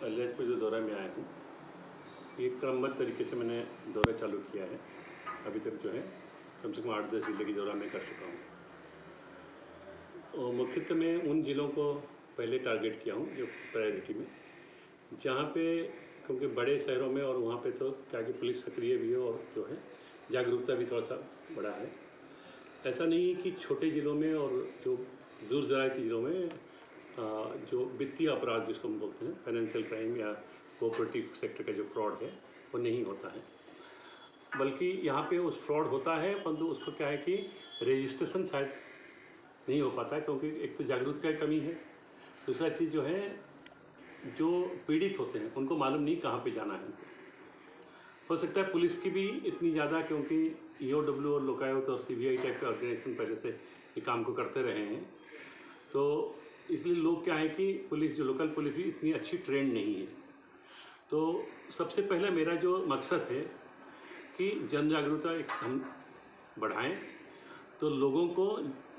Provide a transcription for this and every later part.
Elliott में जो दौरा में आया हूँ, ये क्रमबद्ध तरीके से मैंने दौरा चालू किया है। अभी तक जो है कम से कम 8-10 जिले की दौरा मैं कर चुका हूँ। तो मुख्यतः मैं उन ज़िलों को पहले टारगेट किया हूँ जो प्रायोरिटी में, जहाँ पे क्योंकि बड़े शहरों में और वहाँ पे तो क्या कि पुलिस सक्रिय भी है और जो है जागरूकता भी थोड़ा सा बड़ा है। ऐसा नहीं है कि छोटे ज़िलों में और जो दूर दराज के ज़िलों में जो वित्तीय अपराध जिसको हम बोलते हैं फाइनेंशियल क्राइम या कोऑपरेटिव सेक्टर का जो फ्रॉड है वो नहीं होता है, बल्कि यहाँ पे उस फ्रॉड होता है परंतु उसको क्या है कि रजिस्ट्रेशन शायद नहीं हो पाता है, क्योंकि एक तो जागरूकता की कमी है, दूसरा चीज़ जो है जो पीड़ित होते हैं उनको मालूम नहीं कहाँ पे जाना है। हो सकता है पुलिस की भी इतनी ज़्यादा, क्योंकि EOW और लोकायुक्त और CBI टाइप के ऑर्गेनाइजेशन पहले से ये काम को करते रहे हैं, तो इसलिए लोग क्या है कि पुलिस जो लोकल पुलिस भी इतनी अच्छी ट्रेंड नहीं है। तो सबसे पहला मेरा जो मकसद है कि जन जागरूकता एक हम बढ़ाएं, तो लोगों को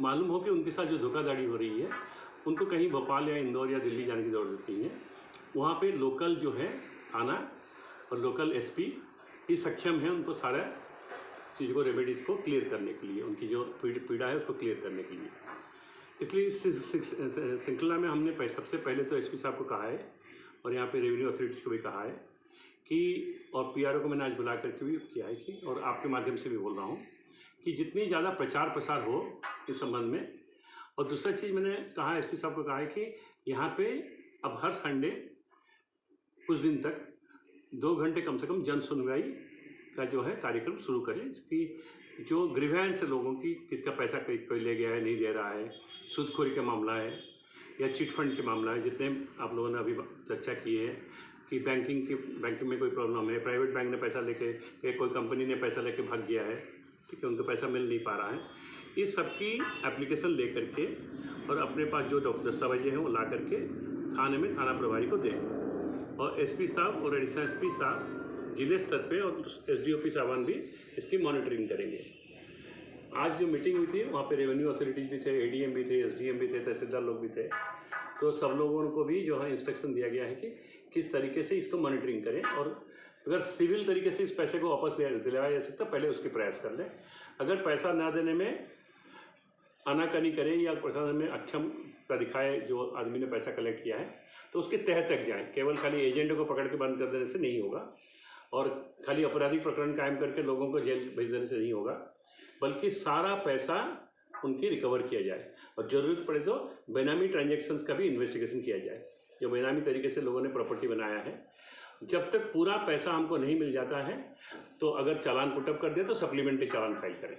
मालूम हो कि उनके साथ जो धोखाधड़ी हो रही है उनको कहीं भोपाल या इंदौर या दिल्ली जाने की ज़रूरत नहीं है। वहाँ पे लोकल जो है थाना और लोकल SP ये सक्षम है उनको सारा चीज़ को रेमेडीज़ को क्लियर करने के लिए, उनकी जो पीड़ा है उसको क्लियर करने के लिए। इसलिए इस श्रृंखला में हमने सबसे पहले तो SP साहब को कहा है और यहाँ पे रेवेन्यू अथॉरिटीज़ को भी कहा है कि, और PRO को मैंने आज बुला करके भी किया है कि, और आपके माध्यम से भी बोल रहा हूँ कि जितनी ज़्यादा प्रचार प्रसार हो इस संबंध में। और दूसरा चीज़ मैंने कहा SP साहब को कहा है कि यहाँ पे अब हर संडे कुछ दिन तक 2 घंटे कम से कम जन सुनवाई का जो है कार्यक्रम शुरू करें, कि जो ग्रीवेंस है लोगों की, किसका पैसा कोई ले गया है नहीं दे रहा है, सूदखोरी का मामला है या चिट फंड के मामला है, जितने आप लोगों ने अभी चर्चा की है कि बैंकिंग में कोई प्रॉब्लम है, प्राइवेट बैंक ने पैसा लेके या कोई कंपनी ने पैसा लेके भाग गया है, ठीक है, उनको पैसा मिल नहीं पा रहा है, इस सब की एप्लीकेशन ले करके और अपने पास जो दस्तावेजें हैं वो ला करके थाने में थाना प्रभारी को दें। और SP साहब और एडिशनल SP साहब जिले स्तर पे और SDOP साहबान भी इसकी मॉनिटरिंग करेंगे। आज जो मीटिंग हुई थी वहाँ पे रेवेन्यू अथॉरिटीज भी थे, ADM भी थे, SDM भी थे, तहसीलदार लोग भी थे, तो सब लोगों को भी जो है इंस्ट्रक्शन दिया गया है कि किस तरीके से इसको मॉनिटरिंग करें, और अगर सिविल तरीके से इस पैसे को वापस दिलाया जा सकता पहले उसके प्रयास कर लें। अगर पैसा ना देने में आनाकानी करें या पैसा देने में अक्षमता दिखाए जो आदमी ने पैसा कलेक्ट किया है, तो उसके तह तक जाएँ। केवल खाली एजेंट को पकड़ के बंद कर देने से नहीं होगा और खाली आपराधिक प्रकरण कायम करके लोगों को जेल भेज देने से नहीं होगा, बल्कि सारा पैसा उनकी रिकवर किया जाए और ज़रूरत पड़े तो बेनामी ट्रांजैक्शंस का भी इन्वेस्टिगेशन किया जाए। जो बेनामी तरीके से लोगों ने प्रॉपर्टी बनाया है, जब तक पूरा पैसा हमको नहीं मिल जाता है तो अगर चालान पुटअप कर दिया तो सप्लीमेंट्री चालान फाइल करें।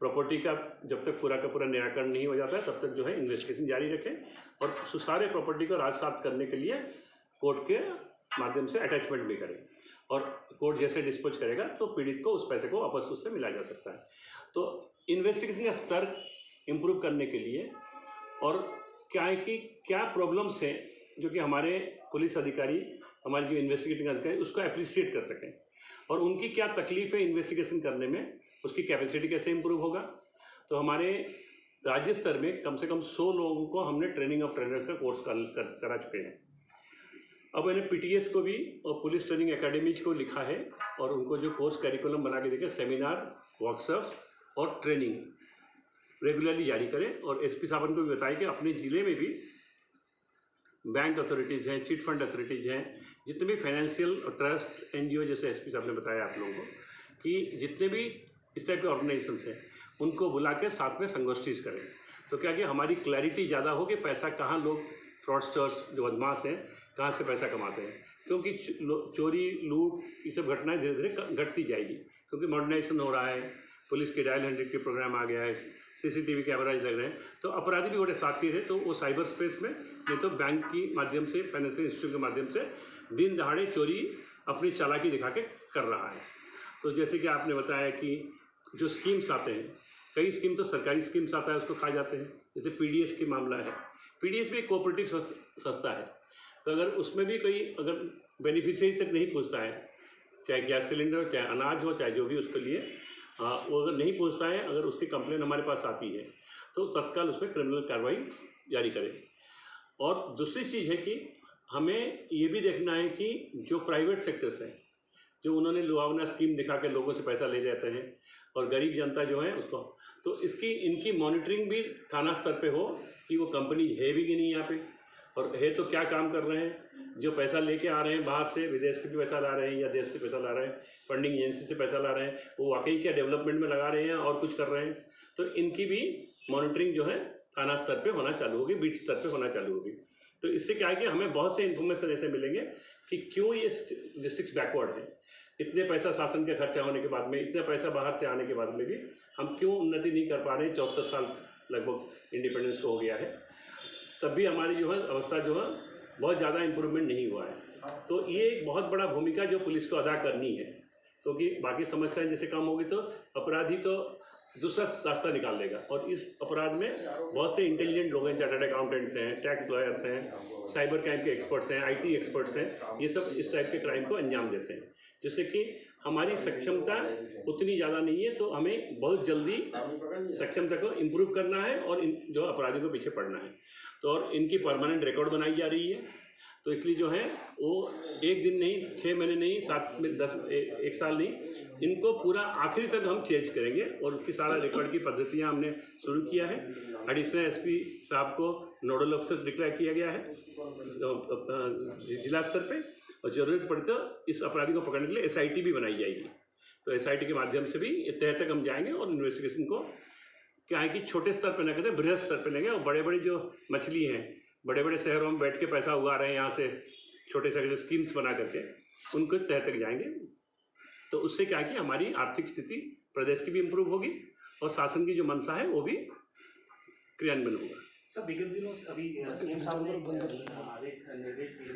प्रॉपर्टी का जब तक पूरा का पूरा निराकरण नहीं हो जाता है तब तक जो है इन्वेस्टिगेशन जारी रखें और सारे प्रॉपर्टी को राजसात करने के लिए कोर्ट के माध्यम से अटैचमेंट भी करें, और कोर्ट जैसे डिस्पोज करेगा तो पीड़ित को उस पैसे को वापस उससे मिला जा सकता है। तो इन्वेस्टिगेशन का स्तर इम्प्रूव करने के लिए, और क्या है कि क्या प्रॉब्लम्स हैं जो कि हमारे पुलिस अधिकारी, हमारे जो इन्वेस्टिगेटिंग अधिकारी उसको अप्रिशिएट कर सकें, और उनकी क्या तकलीफ है इन्वेस्टिगेशन करने में, उसकी कैपेसिटी कैसे इम्प्रूव होगा। तो हमारे राज्य स्तर में कम से कम 100 लोगों को हमने ट्रेनिंग ऑफ ट्रेनर का कोर्स करा चुके हैं। अब मैंने PTS को भी और पुलिस ट्रेनिंग एकेडमीज को लिखा है और उनको जो कोर्स करिकुलम बना के देखे, सेमिनार, वर्कशॉप और ट्रेनिंग रेगुलरली जारी करें। और SP साहब को भी बताया कि अपने ज़िले में भी बैंक अथॉरिटीज़ हैं, चिट फंड अथॉरिटीज़ हैं, जितने भी फाइनेंशियल और ट्रस्ट NGO, जैसे SP साहब ने बताया आप लोगों को कि जितने भी इस टाइप के ऑर्गेनाइजेशंस हैं उनको बुला के साथ में संगोष्ठीज करें, तो क्या कि हमारी क्लैरिटी ज़्यादा हो कि पैसा कहाँ लोग फ्रॉडस्टर्स जो बदमाश हैं कहाँ से पैसा कमाते हैं, क्योंकि चोरी, लूट, ये सब घटनाएं धीरे धीरे घटती जाएगी, क्योंकि मॉडर्नाइजेशन हो रहा है, पुलिस के डायल 100 के प्रोग्राम आ गया है, CCTV कैमराज लग रहे हैं, तो अपराधी भी बड़े साथी रहे, तो वो साइबर स्पेस में नहीं तो बैंक की माध्यम से, फाइनेंशियल इंस्टीट्यूट के माध्यम से दिन दहाड़े चोरी अपनी चालाकी दिखा के कर रहा है। तो जैसे कि आपने बताया कि जो स्कीम्स आते हैं, कई स्कीम तो सरकारी स्कीम्स आता है उसको खा जाते हैं, जैसे PDS की मामला है। PDS भी एक कोऑपरेटिव संस्था है, तो अगर उसमें भी कोई अगर बेनिफिशियरी तक नहीं पहुंचता है, चाहे गैस सिलेंडर हो, चाहे अनाज हो, चाहे जो भी उसके लिए वो अगर नहीं पहुंचता है, अगर उसकी कंप्लेन हमारे पास आती है तो तत्काल उसमें क्रिमिनल कार्रवाई जारी करें। और दूसरी चीज़ है कि हमें ये भी देखना है कि जो प्राइवेट सेक्टर्स हैं, जो उन्होंने लुभावना स्कीम दिखा के लोगों से पैसा ले जाते हैं और गरीब जनता जो है उसको, तो इनकी मॉनिटरिंग भी थाना स्तर पे हो कि वो कंपनी है भी कि नहीं यहाँ पे, और है तो क्या काम कर रहे हैं। जो पैसा लेके आ रहे हैं बाहर से, विदेश से पैसा ला रहे हैं या देश से पैसा ला रहे हैं, फंडिंग एजेंसी से पैसा ला रहे हैं, वो वाकई क्या डेवलपमेंट में लगा रहे हैं और कुछ कर रहे हैं। तो इनकी भी मॉनिटरिंग जो है थाना स्तर पे होना चालू होगी, बीट स्तर पे होना चालू होगी। तो इससे क्या है कि हमें बहुत से इन्फॉर्मेशन ऐसे मिलेंगे कि क्यों ये डिस्ट्रिक्ट बैकवर्ड हैं। इतने पैसा शासन का खर्चा होने के बाद में, इतना पैसा बाहर से आने के बाद में भी हम क्यों उन्नति नहीं कर पा रहे हैं। 74 साल लगभग इंडिपेंडेंस को हो गया है, तब भी हमारी जो है अवस्था जो है बहुत ज़्यादा इम्प्रूवमेंट नहीं हुआ है। तो ये एक बहुत बड़ा भूमिका जो पुलिस को अदा करनी है, क्योंकि बाकी समस्याएं जैसे कम होगी तो अपराधी तो दूसरा रास्ता निकाल लेगा। और इस अपराध में बहुत से इंटेलिजेंट लोग हैं, चार्टर्ड अकाउंटेंट्स हैं, टैक्स लॉयर्स हैं, साइबर क्राइम के एक्सपर्ट्स हैं, IT एक्सपर्ट्स हैं, ये सब इस टाइप के क्राइम को अंजाम देते हैं। जिससे कि हमारी सक्षमता उतनी ज़्यादा नहीं है, तो हमें बहुत जल्दी सक्षमता को इम्प्रूव करना है और इन जो अपराधियों को पीछे पड़ना है। तो और इनकी परमानेंट रिकॉर्ड बनाई जा रही है। तो इसलिए जो है वो एक दिन नहीं, 6 महीने नहीं, 7 में 10 एक साल नहीं, इनको पूरा आखिरी तक हम चेंज करेंगे। और उसकी सारा रिकॉर्ड की पद्धतियाँ हमने शुरू किया है। एडिशनल SP साहब को नोडल अफसर डिक्लेयर किया गया है जिला स्तर पे, और ज़रूरत पड़ी तो इस अपराधी को पकड़ने के लिए SIT भी बनाई जाएगी। तो SIT के माध्यम से भी तह तक हम जाएंगे और इन्वेस्टिगेशन को क्या है कि छोटे स्तर पर न करें, बृहद स्तर पर लेंगे। और बड़े बड़े जो मछली हैं, बड़े बड़े शहरों में बैठ के पैसा उगा रहे हैं यहाँ से छोटे छोटे स्कीम्स बना करके, उनको तह तक जाएंगे। तो उससे क्या है कि हमारी आर्थिक स्थिति प्रदेश की भी इम्प्रूव होगी और शासन की जो मंशा है वो भी क्रियान्वयन होगा। सर विगत दिनों से अभी CM साहब ने आदेश निर्देश दिए